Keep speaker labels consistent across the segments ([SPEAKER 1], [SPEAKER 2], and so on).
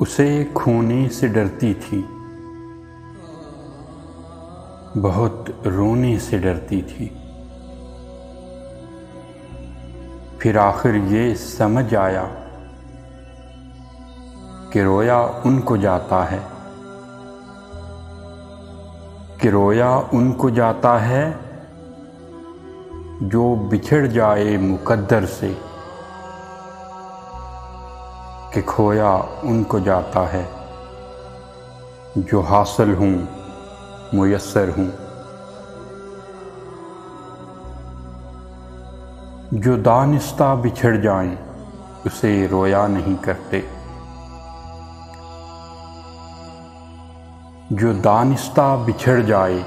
[SPEAKER 1] उसे खोने से डरती थी, बहुत रोने से डरती थी। फिर आखिर ये समझ आया कि रोया उनको जाता है, कि रोया उनको जाता है जो बिछड़ जाए मुकद्दर से, कि खोया उनको जाता है जो हासिल हूँ मुयस्सर हूँ। जो दानिस्ता बिछड़ जाएं उसे रोया नहीं करते, जो दानिस्ता बिछड़ जाए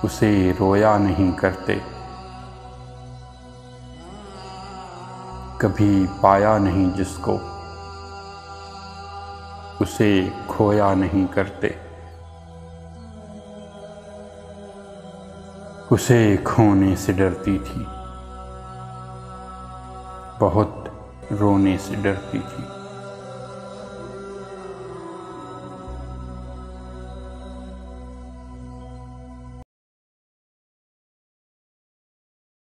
[SPEAKER 1] उसे रोया नहीं करते। कभी पाया नहीं जिसको उसे खोया नहीं करते, उसे खोने से डरती थी, बहुत रोने से डरती थी।